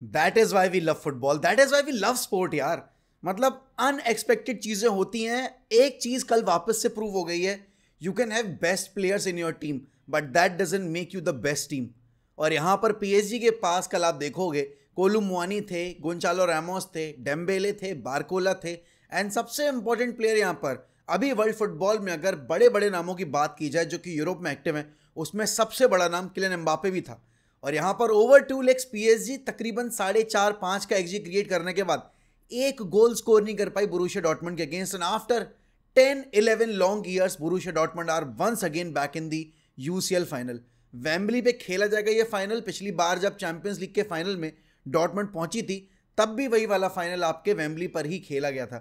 That is why we love football, that is why we love sport यार। मतलब unexpected चीजें होती हैं। एक चीज कल वापस से प्रूव हो गई है, you can have best players in your team but that doesn't make you the best team. और यहां पर पीएसजी के पास कल आप देखोगे कोलू मुआनी थे, गोंचालो रैमोस थे, डेम्बेले थे, बारकोला थे, एंड सबसे इंपॉर्टेंट प्लेयर यहां पर अभी वर्ल्ड फुटबॉल में अगर बड़े बड़े नामों की बात की जाए जो कि यूरोप में एक्टिव है, उसमें सबसे बड़ा नाम किलियन एम्बापे भी था। और यहां पर ओवर 2 लेग्स पीएसजी तकरीबन 4.5-5 का एक्जी क्रिएट करने के बाद एक गोल स्कोर नहीं कर पाई बोरुसिया डॉर्टमुंड के अगेंस्ट। And after 10-11 long years Borussia Dortmund are once again back in the UCL final. Wembley पे खेला जाएगा ये फाइनल। पिछली बार जब चैंपियंस लीग के फाइनल में डॉर्टमुंड पहुंची थी तब भी वही वाला फाइनल आपके वेम्बली पर ही खेला गया था।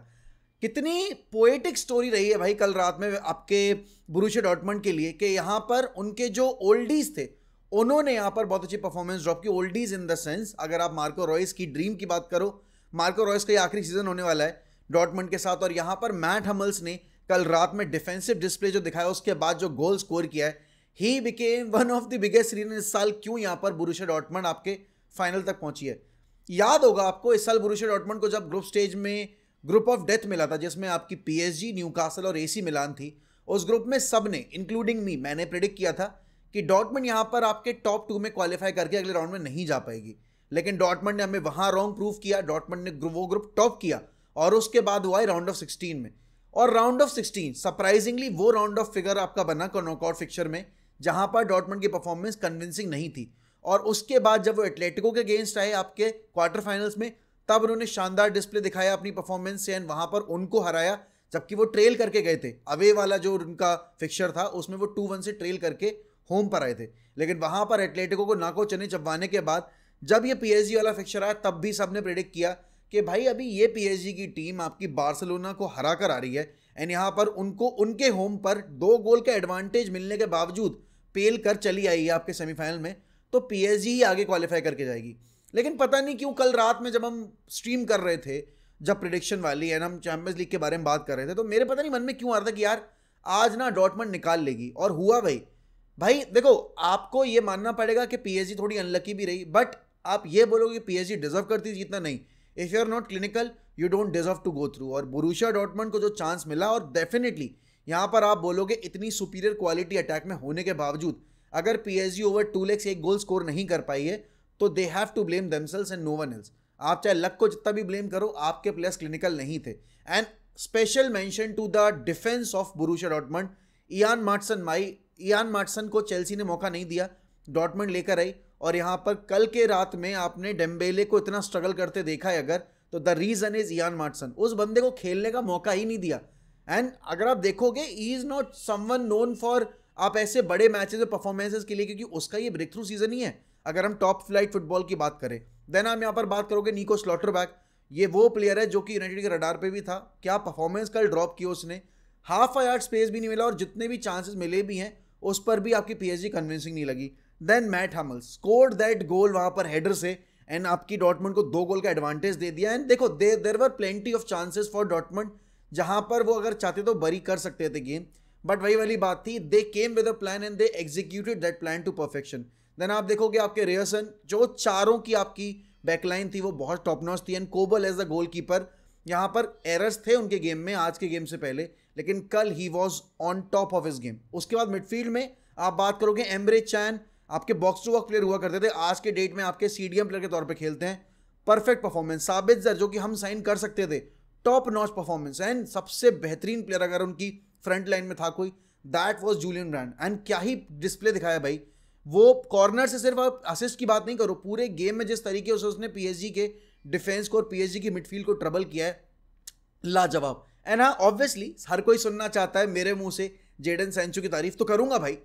कितनी पोएटिक स्टोरी रही है भाई कल रात में आपके बोरुसिया डॉर्टमुंड के लिए कि यहां पर उनके जो ओल्डीज थे उन्होंने यहां पर बहुत अच्छी परफॉर्मेंस ड्रॉप की। ओल्डीज इन द सेंस अगर आप मार्को रॉयस की ड्रीम की बात करो, मार्को रॉयस का ये आखिरी सीजन होने वाला है डॉर्टमुंड के साथ। और यहां पर मैट हमल्स ने कल रात में डिफेंसिव डिस्प्ले जो दिखाया उसके बाद जो गोल स्कोर किया है, he became one of the biggest reason इस साल क्यों यहां पर बोरुसिया डॉर्टमुंड आपके फाइनल तक पहुंची है। याद होगा आपको इस साल बोरुसिया डॉर्टमुंड को जब ग्रुप स्टेज में ग्रुप ऑफ डेथ मिला था जिसमें आपकी पीएसजी, न्यूकासल और एसी मिलान थी, उस ग्रुप में सब ने इंक्लूडिंग मी, मैंने प्रेडिक्ट किया था कि डॉर्टमुंड यहां पर आपके टॉप 2 में क्वालिफाई करके अगले राउंड में नहीं जा पाएगी। लेकिन डॉर्टमुंड ने हमें वहां रॉन्ग प्रूव किया। डॉर्टमुंड ने वो ग्रुप टॉप किया और उसके बाद हुआ है राउंड ऑफ 16 में। और राउंड ऑफ 16 सरप्राइजिंगली वो राउंड ऑफ फिगर आपका बना नॉकआउट फिक्चर में जहां पर डॉर्टमुंड की परफॉर्मेंस कन्विंसिंग नहीं थी। और उसके बाद जब वो एटलेटिको के अगेंस्ट आए आपके क्वार्टर फाइनल्स में, तब उन्होंने शानदार डिस्प्ले दिखाया अपनी परफॉर्मेंस से एंड वहां पर उनको हराया। जबकि वो ट्रेल करके गए थे, अवे वाला जो उनका फिक्चर था उसमें वो 2-1 से ट्रेल करके होम पर आए थे। लेकिन वहां पर एटलेटिको को नाको चने चबवाने के बाद जब ये पीएसजी वाला फिक्चर आया तब भी सबने प्रेडिक्ट किया कि भाई अभी ये पीएसजी की टीम आपकी बार्सिलोना को हरा कर आ रही है एंड यहाँ पर उनको उनके होम पर 2 गोल का एडवांटेज मिलने के बावजूद पेल कर चली आई है आपके सेमीफाइनल में, तो पीएसजी ही आगे क्वालिफाई करके जाएगी। लेकिन पता नहीं क्यों कल रात में जब हम स्ट्रीम कर रहे थे, जब प्रेडिक्शन वाली एंड हम चैंपियंस लीग के बारे में बात कर रहे थे, तो मेरे पता नहीं मन में क्यों आ रहा था कि यार आज ना डॉर्टमुंड निकाल लेगी। और हुआ भाई। भाई देखो, आपको ये मानना पड़ेगा कि पीएसजी थोड़ी अनलकी भी रही, बट आप ये बोलोगे पीएसजी डिजर्व करती थी जीतना, नहीं। If you are not clinical you don't deserve to go through. और बोरुसिया डॉर्टमुंड को जो चांस मिला, और डेफिनेटली यहां पर आप बोलोगे इतनी सुपीरियर क्वालिटी अटैक में होने के बावजूद अगर पीएसजी ओवर 2 लेग्स एक गोल स्कोर नहीं कर पाई है तो they have to blame themselves and no one else. आप चाहे लक को जितना भी ब्लेम करो, आपके प्लेयर्स क्लिनिकल नहीं थे। And special mention to the defence of Borussia Dortmund. Ian Maatsen को चेल्सी ने मौका नहीं दिया, डॉर्टमुंड लेकर आई। और यहां पर कल के रात में आपने डेम्बेले को इतना स्ट्रगल करते देखा है अगर, तो the reason is Ian Maatsen. उस बंदे को खेलने का मौका ही नहीं दिया। एंड अगर आप देखोगे he is not someone known for आप ऐसे बड़े मैचेस में परफॉर्मेंसेस के लिए, क्योंकि उसका ये ब्रेक थ्रू सीजन ही है अगर हम टॉप फ्लाइट फुटबॉल की बात करें। देन हम यहां पर बात करोगे निको स्लॉटरबैक। ये वो प्लेयर है जो कि यूनाइटेड के रडार पे भी था। क्या परफॉर्मेंस कल ड्रॉप की उसने, हाफ अ यार्ड स्पेस भी नहीं मिला और जितने भी चांसेस मिले भी हैं उस पर भी आपकी पीएसजी कन्विंसिंग नहीं लगी। Then Mats Hummels scored that goal वहां पर हेडर से एंड आपकी डॉर्टमुंड को 2 गोल का एडवांटेज दे दिया। एंड देखो there were plenty of chances for Dortmund जहां पर वो अगर चाहते तो बरी कर सकते थे गेम, बट वही वाली बात थी, they came with a plan and they executed that plan to perfection. Then आप देखोगे आपके रियर्सन, जो चारों की आपकी बैकलाइन थी वो बहुत टॉप नॉच थी। And Kobel as the goalkeeper, यहां पर एरर्स थे उनके गेम में आज के गेम से पहले, लेकिन कल he was on top of his game. उसके बाद मिडफील्ड में आप बात करोगे, एम्ब्रे चैन आपके बॉक्स टू बॉक्स प्लेयर हुआ करते थे, आज के डेट में आपके सीडीएम प्लेयर के तौर पे खेलते हैं। Perfect performance. साबित जो कि हम साइन कर सकते थे, टॉप नॉच परफॉर्मेंस। एंड सबसे बेहतरीन प्लेयर अगर उनकी फ्रंट लाइन में था कोई, that was Julian Brandt. And क्या ही डिस्प्ले दिखाया भाई। वो कॉर्नर से सिर्फ आप असिस्ट की बात नहीं करो, पूरे गेम में जिस तरीके से उसने पीएसजी के डिफेंस को और पीएसजी की मिडफील्ड को ट्रबल किया है, लाजवाब। एंड हाँ, ऑब्वियसली हर कोई सुनना चाहता है मेरे मुंह से जेडन सैंचो की तारीफ, तो करूंगा भाई।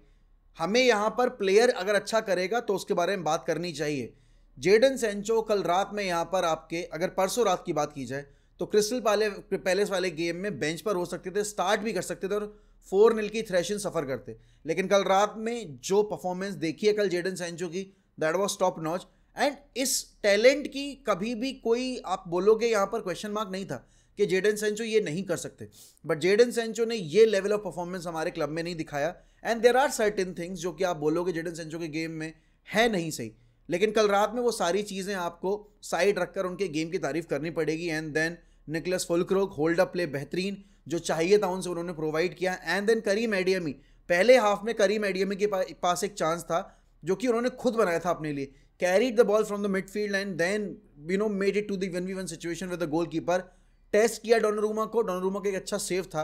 हमें यहां पर प्लेयर अगर अच्छा करेगा तो उसके बारे में बात करनी चाहिए। जेडन सैंचो कल रात में यहां पर आपके, अगर परसों रात की बात की जाए तो क्रिस्टल पैलेस वाले गेम में बेंच पर हो सकते थे, स्टार्ट भी कर सकते थे और 4-0 की थ्रेशिंग सफर करते। लेकिन कल रात में जो परफॉर्मेंस देखी है कल जेडन सैंचो की, that was top notch. And इस टैलेंट की कभी भी कोई आप बोलोगे यहां पर क्वेश्चन मार्क नहीं था कि जेडन सैंचो ये नहीं कर सकते, बट जेडन सैंचो ने ये लेवल ऑफ परफॉर्मेंस हमारे क्लब में नहीं दिखाया। And there are certain things जो कि आप बोलोगे जेडन सैंचो के गेम में है नहीं सही, लेकिन कल रात में वो सारी चीज़ें आपको साइड रखकर उनके गेम की तारीफ करनी पड़ेगी। And then Niclas Füllkrug hold up play बेहतरीन, जो चाहिए था उनसे उन्होंने प्रोवाइड किया। एंड देन करीम एडियमी, पहले हाफ में करीम एडियमी के पास एक चांस था जो कि उन्होंने खुद बनाया था अपने लिए, carried the ball from the midfield and then made it to the 1v1 situation with the goalkeeper. Test किया डोनारूमा को, डोनारूमा का एक अच्छा सेव था।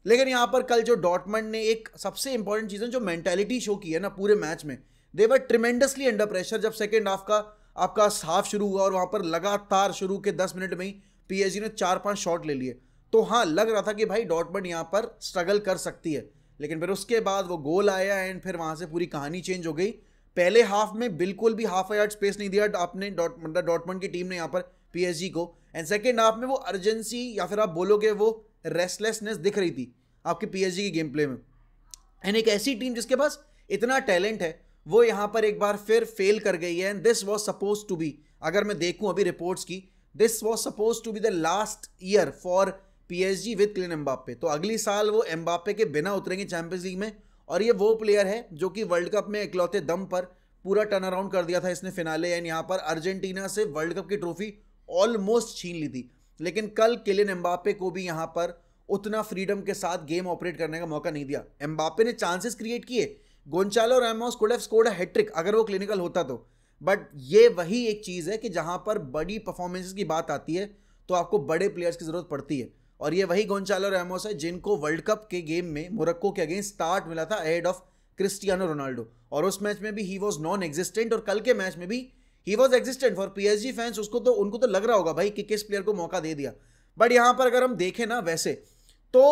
लेकिन यहाँ पर कल जो डॉर्टमंड ने एक सबसे इंपॉर्टेंट चीज़ है, जो मेंटालिटी शो की है ना पूरे मैच में, दे वर ट्रिमेंडसली अंडर प्रेशर। जब सेकेंड हाफ का आपका हाफ शुरू हुआ और वहाँ पर लगातार शुरू के 10 मिनट में ही पीएसजी ने 4-5 शॉट ले लिए, तो हाँ लग रहा था कि भाई डॉर्टमंड यहाँ पर स्ट्रगल कर सकती है। लेकिन फिर उसके बाद वो गोल आया एंड फिर वहाँ से पूरी कहानी चेंज हो गई। पहले हाफ में बिल्कुल भी हाफ यार्ड स्पेस नहीं दिया आपने डॉर्टमंड की टीम ने यहाँ पर पीएसजी को। एंड सेकेंड हाफ में वो अर्जेंसी या फिर आप बोलोगे वो रेस्टलेसनेस दिख रही थी आपके पीएसजी की गेम प्ले में। एंड एक ऐसी टीम जिसके पास इतना टैलेंट है वो यहाँ पर एक बार फिर फेल कर गई है। And this was suppose to be, अगर मैं देखूँ अभी रिपोर्ट्स की, this was suppose to be the last year for PSG with Kylian Mbappe. तो अगली साल वो एम्बाप्पे के बिना उतरेंगे चैंपियंस लीग में। और ये वो प्लेयर है जो कि वर्ल्ड कप में इकलौते दम पर पूरा टर्न अराउंड कर दिया था इसने फिनाले। एंड यहाँ पर अर्जेंटीना से वर्ल्ड कप की ट्रॉफी ऑलमोस्ट छीन ली थी। लेकिन कल किलियन एम्बाप्पे को भी यहाँ पर उतना फ्रीडम के साथ गेम ऑपरेट करने का मौका नहीं दिया। एम्बाप्पे ने चांसेस क्रिएट किए, Gonçalo Ramos could have scored a hat trick अगर वो क्लिनिकल होता तो। बट ये वही एक चीज़ है कि जहाँ पर बड़ी परफॉर्मेंसेस की बात आती है तो आपको बड़े प्लेयर्स की ज़रूरत पड़ती है। और ये वही गोंचालो रैमोस है जिनको वर्ल्ड कप के गेम में मोरक्को के अगेंस्ट स्टार्ट मिला था अहेड ऑफ क्रिस्टियानो रोनाल्डो, और उस मैच में भी ही वॉज नॉन एग्जिस्टेंट, और कल के मैच में भी he was existent. For PSG fans उनको तो लग रहा होगा भाई कि किस प्लेयर को मौका दे दिया। बट यहाँ पर अगर हम देखें ना वैसे तो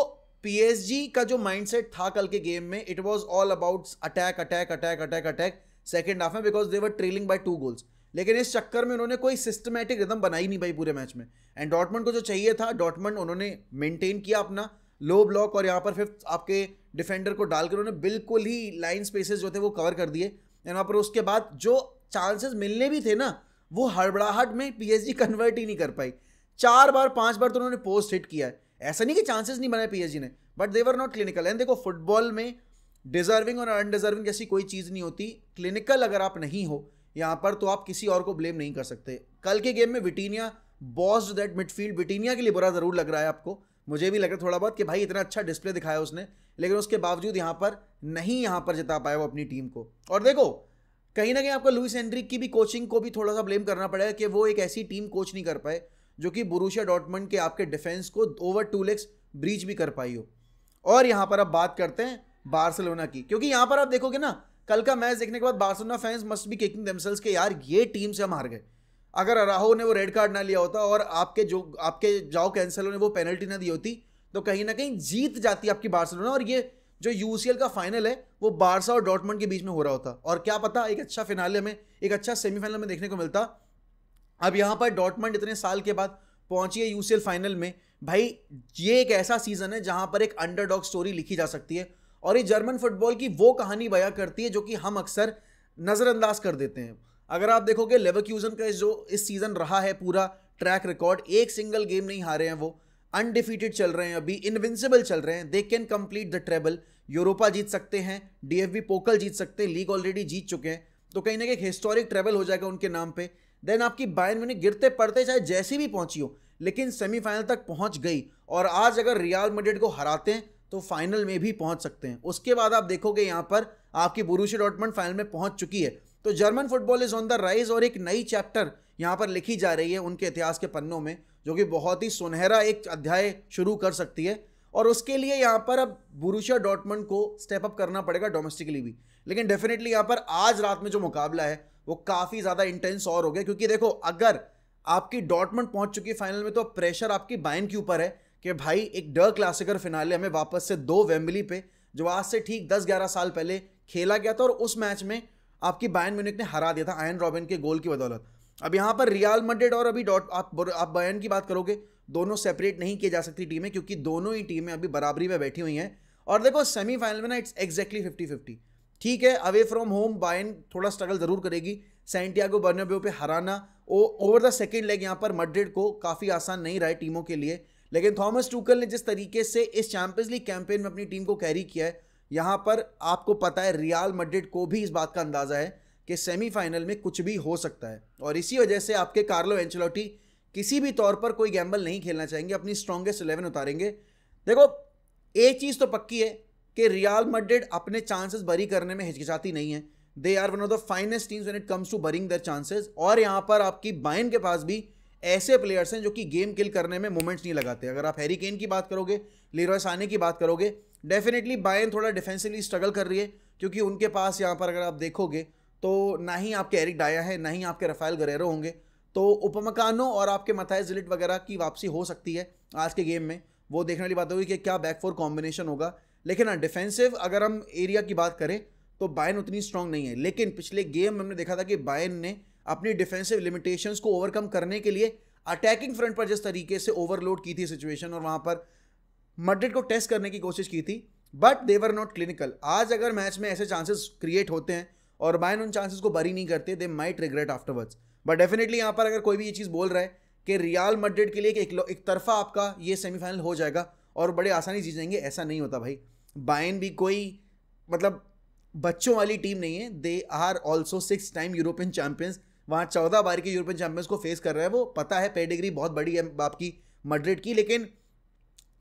पीएसजी का जो माइंडसेट था कल के गेम में, it was all about attack attack attack attack attack second half में, because they were trailing by 2 goals. लेकिन इस चक्कर में उन्होंने कोई सिस्टमैटिक रिदम बनाई नहीं भाई पूरे मैच में। एंड डॉर्टमंड को जो चाहिए था, डॉर्टमंड उन्होंने मेंटेन किया अपना लो ब्लॉक, और यहाँ पर फिफ्थ आपके डिफेंडर को डालकर उन्होंने बिल्कुल ही लाइन स्पेसेस जो थे वो कवर कर दिए। एंड वहाँ पर उसके बाद जो चांसेस मिलने भी थे ना, वो हड़बड़ाहट में पीएसजी कन्वर्ट ही नहीं कर पाई। 4 बार 5 बार तो उन्होंने पोस्ट हिट किया है, ऐसा नहीं कि चांसेस नहीं बनाए पीएसजी ने, but they were not clinical. And देखो फुटबॉल में डिजर्विंग और अनडिजर्विंग जैसी कोई चीज़ नहीं होती। क्लिनिकल अगर आप नहीं हो यहाँ पर तो आप किसी और को ब्लेम नहीं कर सकते। कल के गेम में विटीनिया बॉस्ड दैट मिडफील्ड, विटीनिया के लिए बुरा ज़रूर लग रहा है आपको, मुझे भी लग रहा थोड़ा बहुत कि भाई इतना अच्छा डिस्प्ले दिखाया उसने, लेकिन उसके बावजूद यहाँ पर जिता पाया वो अपनी टीम को। और देखो कहीं ना कहीं आपको लुइस एनरिक की भी कोचिंग को भी थोड़ा सा ब्लेम करना पड़ेगा कि वो एक ऐसी टीम कोच नहीं कर पाए जो कि बोरुसिया डॉर्टमंड के आपके डिफेंस को ओवर 2 लेग्स ब्रीच भी कर पाई हो। और यहाँ पर अब बात करते हैं बार्सिलोना की, क्योंकि यहाँ पर आप देखोगे ना कल का मैच देखने के बाद Barcelona fans must be kicking themselves के यार ये टीम से हम हार गए। अगर अराहो ने वो रेड कार्ड ना लिया होता और आपके जाओ कैंसेलो ने वो पेनल्टी ना दी होती तो कहीं ना कहीं जीत जाती आपकी बार्सिलोना, और ये जो यूसीएल का फाइनल है वो बार्सा और डॉर्टमंड के बीच में हो रहा होता, और क्या पता एक अच्छा फिनाले में, एक अच्छा सेमीफाइनल में देखने को मिलता। अब यहाँ पर डॉर्टमंड इतने साल के बाद पहुंची है यूसीएल फाइनल में। भाई ये एक ऐसा सीजन है जहां पर एक अंडरडॉग स्टोरी लिखी जा सकती है, और ये जर्मन फुटबॉल की वो कहानी बयां करती है जो कि हम अक्सर नज़रअंदाज कर देते हैं। अगर आप देखोगे लेवरक्यूजन का जो इस सीजन रहा है पूरा ट्रैक रिकॉर्ड, एक सिंगल गेम नहीं हारे हैं वो, अनडिफीटेड चल रहे हैं, अभी इनविंसिबल चल रहे हैं, they can complete the treble, Europa जीत सकते हैं, डीएफबी पोकल जीत सकते हैं, लीग ऑलरेडी जीत चुके हैं, तो कहीं ना कहीं एक हिस्टोरिक ट्रेबल हो जाएगा उनके नाम पे। देन आपकी बायर्न म्यूनिख गिरते पड़ते चाहे जैसी भी पहुंची हो लेकिन सेमीफाइनल तक पहुंच गई, और आज अगर रियल मैड्रिड को हराते हैं तो फाइनल में भी पहुंच सकते हैं। उसके बाद आप देखोगे यहाँ पर आपकी बोरुसिया डॉर्टमंड फाइनल में पहुंच चुकी है। तो German football is on the rise, और एक नई चैप्टर यहाँ पर लिखी जा रही है उनके इतिहास के पन्नों में, जो कि बहुत ही सुनहरा एक अध्याय शुरू कर सकती है। और उसके लिए यहाँ पर अब बोरुसिया डॉर्टमंड को स्टेप अप करना पड़ेगा डोमेस्टिकली भी। लेकिन डेफिनेटली यहाँ पर आज रात में जो मुकाबला है वो काफ़ी ज़्यादा इंटेंस और हो गया, क्योंकि देखो अगर आपकी डॉर्टमंड पहुंच चुकी है फाइनल में तो प्रेशर आपकी बायर्न के ऊपर है कि भाई एक डर क्लासिकर फिनाले हमें वापस से 2 वेम्बली पे, जो आज से ठीक 10-11 साल पहले खेला गया था, और उस मैच में आपकी बायर्न म्यूनिख ने हरा दिया था आयन रॉबिन के गोल की बदौलत। अब यहाँ पर रियल मैड्रिड और अभी आप बायर्न की बात करोगे, दोनों सेपरेट नहीं किए जा सकती टीमें, क्योंकि दोनों ही टीमें अभी बराबरी में बैठी हुई हैं। और देखो सेमीफाइनल में ना इट्स एग्जैक्टली 50-50। ठीक है, अवे फ्रॉम होम बायर्न थोड़ा स्ट्रगल जरूर करेगी, सैंटियागो बर्नाब्यू पे हराना ओवर द सेकेंड लेग यहाँ पर मैड्रिड को काफ़ी आसान नहीं रहा है टीमों के लिए। लेकिन थॉमस टूकल ने जिस तरीके से इस चैंपियंस लीग कैंपेन में अपनी टीम को कैरी किया है, यहाँ पर आपको पता है रियल मैड्रिड को भी इस बात का अंदाजा है कि सेमीफाइनल में कुछ भी हो सकता है, और इसी वजह से आपके कार्लो एंचेलोटी किसी भी तौर पर कोई गैम्बल नहीं खेलना चाहेंगे, अपनी स्ट्रॉन्गेस्ट 11 उतारेंगे। देखो एक चीज़ तो पक्की है कि रियल मैड्रिड अपने चांसेस बरी करने में हिचकिचाती नहीं है। They are one of the finest teams when it comes to burying their chances. और यहाँ पर आपकी बायर्न के पास भी ऐसे प्लेयर्स हैं जो कि गेम किल करने में मोमेंट्स नहीं लगाते। अगर आप हैरी केन की बात करोगे, लीरॉय साने की बात करोगे, डेफिनेटली बायर्न थोड़ा डिफेंसिवली स्ट्रगल कर रही है, क्योंकि उनके पास यहाँ पर अगर आप देखोगे तो ना ही आपके एरिक डाया है, ना ही आपके राफेल गरेरो होंगे। तो उपमकानो और आपके मथाइस डिलिट वगैरह की वापसी हो सकती है आज के गेम में, वो देखने वाली बात होगी कि क्या बैक फोर कॉम्बिनेशन होगा। लेकिन हाँ, डिफेंसिव अगर हम एरिया की बात करें तो बायर्न उतनी स्ट्रांग नहीं है। लेकिन पिछले गेम में हमने देखा था कि बायर्न ने अपनी डिफेंसिव लिमिटेशंस को ओवरकम करने के लिए अटैकिंग फ्रंट पर जिस तरीके से ओवरलोड की थी सिचुएशन, और वहां पर मैड्रिड को टेस्ट करने की कोशिश की थी, but they were not clinical. आज अगर मैच में ऐसे चांसेस क्रिएट होते हैं और बायर्न उन चांसेस को बरी नहीं करते, they might regret afterwards. But definitely यहाँ पर अगर कोई भी ये चीज़ बोल रहा है कि रियल मैड्रिड के लिए एक तरफा आपका ये सेमीफाइनल हो जाएगा और बड़े आसानी जीत जाएंगे, ऐसा नहीं होता भाई। बायर्न भी कोई मतलब बच्चों वाली टीम नहीं है। They are also 6 time European champions, वहाँ 14 बार के यूरोपियन चैंपियंस को फेस कर रहा है। वो पता है पेडिग्री बहुत बड़ी है आपकी मैड्रिड की, लेकिन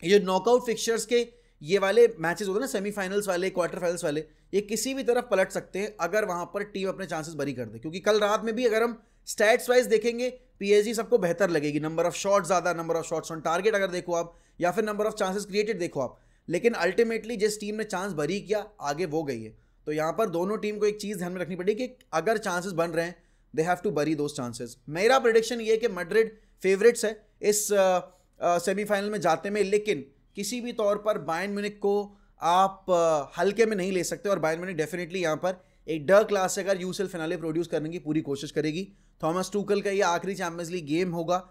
ये नॉकआउट फिक्चर्स के ये वाले मैचेस होते हैं ना, सेमीफाइनल्स वाले, क्वार्टर फाइनल्स वाले, ये किसी भी तरफ पलट सकते हैं अगर वहां पर टीम अपने चांसेस बरी कर दे। क्योंकि कल रात में भी अगर हम स्टैट्स वाइज देखेंगे, पीएसजी सबको बेहतर लगेगी। नंबर ऑफ शॉट ज़्यादा, number of shots on target अगर देखो आप, या फिर नंबर ऑफ चांसेस क्रिएटेड देखो आप, लेकिन अल्टीमेटली जिस टीम ने चांस बरी किया आगे वो गई है। तो यहाँ पर दोनों टीम को एक चीज़ ध्यान में रखनी पड़ेगी कि अगर चांसेस बन रहे हैं, they have to bury those chances. मेरा प्रेडिक्शन ये है कि मैड्रिड फेवरेट्स है इस सेमीफाइनल में जाते में, लेकिन किसी भी तौर पर बायर्न म्यूनिख को आप हल्के में नहीं ले सकते। और बायर्न म्यूनिख डेफिनेटली यहाँ पर एक डर क्लास से अगर यूसीएल फिनाले प्रोड्यूस करने की पूरी कोशिश करेगी। थॉमस टूकल का ये आखिरी चैंपियंस लीग गेम होगा।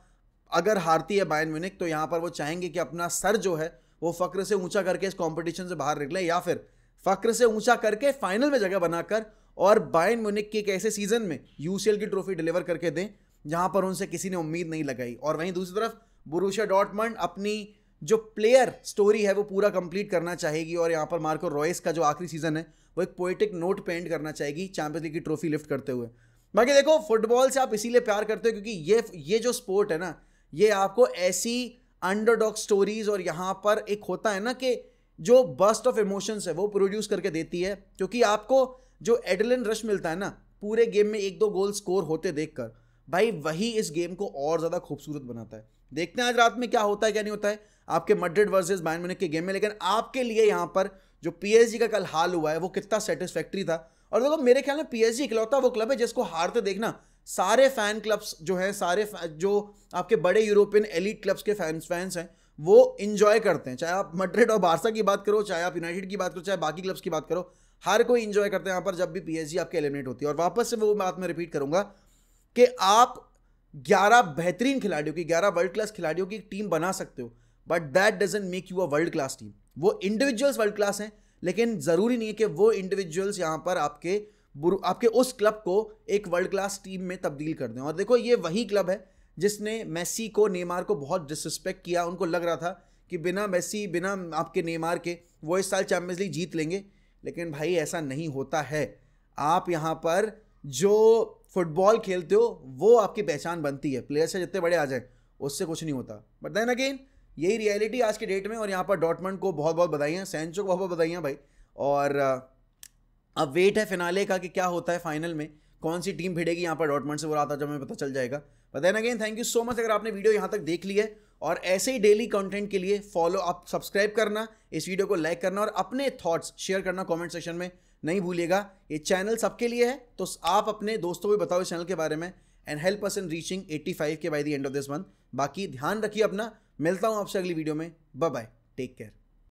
अगर हारती है बायर्न म्यूनिख तो यहाँ पर वो चाहेंगे कि अपना सर जो है वो फक्र से ऊंचा करके इस कॉम्पिटिशन से बाहर निकले, या फिर फक्र से ऊंचा करके फाइनल में जगह बनाकर और बायर्न म्यूनिख के एक ऐसे सीजन में यूसीएल की ट्रॉफी डिलीवर करके दें जहां पर उनसे किसी ने उम्मीद नहीं लगाई। और वहीं दूसरी तरफ बोरुसिया डॉर्टमंड अपनी जो प्लेयर स्टोरी है वो पूरा कंप्लीट करना चाहेगी, और यहाँ पर मार्को रॉयस का जो आखिरी सीजन है वो एक पोएटिक नोट पे एंड करना चाहेगी चैंपियंस लीग की ट्रॉफी लिफ्ट करते हुए। बाकी देखो, फुटबॉल से आप इसीलिए प्यार करते हो क्योंकि ये जो स्पोर्ट है ना, ये आपको ऐसी अंडरडॉग स्टोरीज और यहाँ पर एक होता है ना कि जो बर्स्ट ऑफ इमोशंस है वो प्रोड्यूस करके देती है। क्योंकि आपको जो एड्रेनलिन रश मिलता है ना पूरे गेम में 1-2 गोल स्कोर होते देखकर, भाई वही इस गेम को और ज़्यादा खूबसूरत बनाता है। देखते हैं आज रात में क्या होता है क्या नहीं होता है आपके मैड्रिड वर्सेस बायर्न म्यूनिख के गेम में। लेकिन आपके लिए यहाँ पर जो पीएसजी का कल हाल हुआ है वो कितना सेटिस्फैक्ट्री था। और देखो मेरे ख्याल में पीएसजी इकलौता वो क्लब है जिसको हारते देखना सारे फैन क्लब्स जो हैं, सारे जो आपके बड़े यूरोपियन एलीट क्लब्स के फैंस हैं वो इंजॉय करते हैं। चाहे आप मैड्रिड और बार्सा की बात करो, चाहे आप यूनाइटेड की बात करो, चाहे बाकी क्लब्स की बात करो, हर कोई इंजॉय करते हैं यहाँ पर जब भी पीएसजी आपके एलिमिनेट होती है। और वापस से वो बात मैं रिपीट करूंगा कि आप 11 बेहतरीन खिलाड़ियों की, 11 वर्ल्ड क्लास खिलाड़ियों की एक टीम बना सकते हो, but that doesn't make you a world class team. वो इंडिविजुअल्स वर्ल्ड क्लास हैं, लेकिन जरूरी नहीं है कि वो इंडिविजुअल्स यहाँ पर आपके उस क्लब को एक वर्ल्ड क्लास टीम में तब्दील कर दें। और देखो ये वही क्लब है जिसने मेसी को, नेमार को बहुत डिसरिस्पेक्ट किया। उनको लग रहा था कि बिना मेसी, बिना आपके नेमार के वो इस साल चैंपियंस लीग जीत लेंगे, लेकिन भाई ऐसा नहीं होता है। आप यहाँ पर जो फुटबॉल खेलते हो वो आपकी पहचान बनती है, प्लेयर से जितने बड़े आ जाए उससे कुछ नहीं होता। बट देन अगेन यही रियलिटी आज के डेट में। और यहाँ पर डॉर्टमंड को बहुत बहुत बधाइयाँ, सैंचो को बहुत बहुत बधाइयाँ भाई। और अब वेट है फिनाले का कि क्या होता है फाइनल में, कौन सी टीम भिड़ेगी यहाँ पर डॉर्टमंड से, वो रात जब हमें पता चल जाएगा। But then again thank you so much अगर आपने वीडियो यहाँ तक देख ली है, और ऐसे ही डेली कंटेंट के लिए फॉलो आप सब्सक्राइब करना, इस वीडियो को लाइक करना और अपने थॉट्स शेयर करना कमेंट सेक्शन में नहीं भूलिएगा। ये चैनल सबके लिए है, तो आप अपने दोस्तों को बताओ इस चैनल के बारे में, and help us in reaching 85 के by the end of this month. बाकी ध्यान रखिए अपना, मिलता हूँ आपसे अगली वीडियो में। Bye bye, take care.